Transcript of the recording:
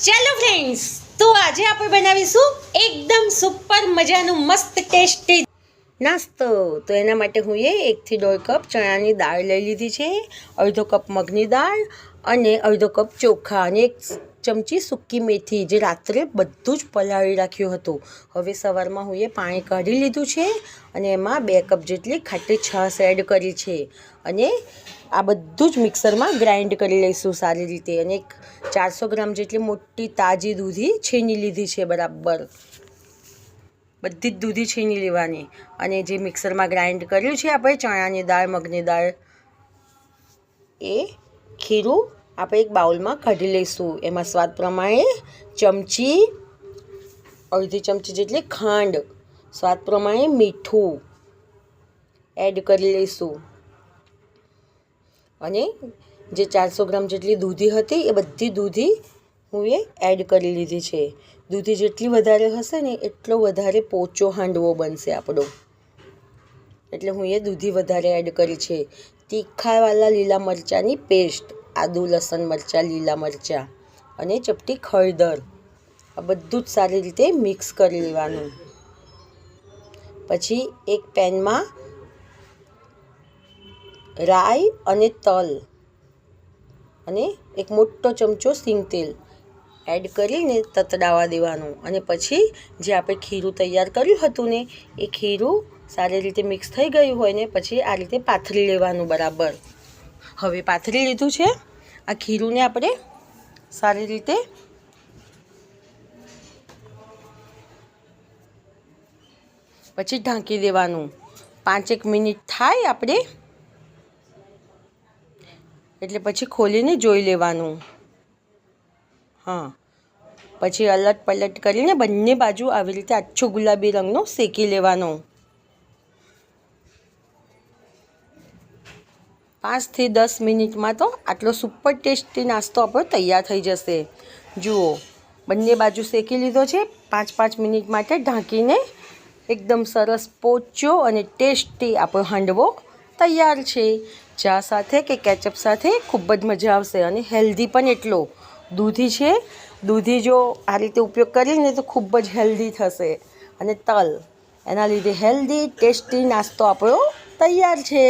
ચાલો ફ્રેન્ડ્સ, તો આજે આપણે બનાવીશું એકદમ સુપર મજાનું મસ્ત ટેસ્ટી નાસ્તો. તો એના માટે હું 1 થી 1.5 કપ ચણાની દાળ લઈ લીધી છે, અડધો કપ મગની દાળ અને અડધો કપ ચોખા અને 1 ચમચી સૂકી મેથી, જે રાત્રે બધું જ પલાળી રાખ્યું હતું. હવે સવારમાં હું પાણી કાઢી લીધું છે અને એમાં 2 કપ જેટલી ખાટી છાશ એડ કરી છે અને આ બધું જ મિક્સરમાં ગ્રાઇન્ડ કરી લઈશું સારી રીતે. અને 400 ગ્રામ જેટલી મોટી તાજી દૂધી છીણી લીધી છે. બરાબર બધી જ દૂધી છીણી લેવાની અને જે મિક્સરમાં ગ્રાઇન્ડ કર્યું છે આપણે ચણાની દાળ મગની દાળ, એ ખીરું આપણે એક બાઉલમાં કાઢી લઈશું. એમાં સ્વાદ પ્રમાણે અડધી ચમચી જેટલી ખાંડ, સ્વાદ પ્રમાણે મીઠું એડ કરી લઈશું અને જે 400 ગ્રામ જેટલી દૂધી હતી એ બધી દૂધી હું એડ કરી લીધી છે. દૂધી જેટલી વધારે હશે ને એટલો વધારે પોચો હાંડવો બનશે આપણો, એટલે હું દૂધી વધારે એડ કરી છે. તીખાવાળા લીલા મરચાંની પેસ્ટ, આદુ લસણ મરચાં લીલા મરચાં અને ચપટી હળદર, આ બધું જ સારી રીતે મિક્સ કરી લેવાનું. પછી એક પેનમાં રાઈ અને તલ અને એક મોટો ચમચો સિંગ તેલ એડ કરીને તતડાવા દેવાનું. અને પછી જે આપણે ખીરું તૈયાર કર્યું હતું ને એ ખીરું સારી રીતે મિક્સ થઈ ગયું હોય ને પછી આ રીતે પાથરી લેવાનું. બરાબર હવે પાથરી લીધું છે. આ ખીરુંને આપણે સારી રીતે પછી ઢાંકી દેવાનું. 5-1 મિનિટ થાય આપણે એટલે પછી ખોલીને જોઈ લેવાનું. હા, પછી અલટ પલટ કરીને બંને બાજુ આવી રીતે આછો ગુલાબી રંગનો શેકી લેવાનો. 5 થી 10 મિનિટમાં તો આટલો સુપર ટેસ્ટી નાસ્તો આપણો તૈયાર થઈ જશે. જુઓ, બંને બાજુ શેકી લીધો છે. 5-5 મિનિટ માટે ઢાંકીને એકદમ સરસ પોચો અને ટેસ્ટી આપણો હાંડવો તૈયાર છે. ચા સાથે કે કેચઅપ સાથે ખૂબ જ મજા આવશે અને હેલ્ધી પણ એટલો. દૂધી છે, દૂધી જો આ રીતે ઉપયોગ કરીને તો ખૂબ જ હેલ્ધી થશે. અને તલ, એના લીધે હેલ્ધી ટેસ્ટી નાસ્તો આપણો તૈયાર છે.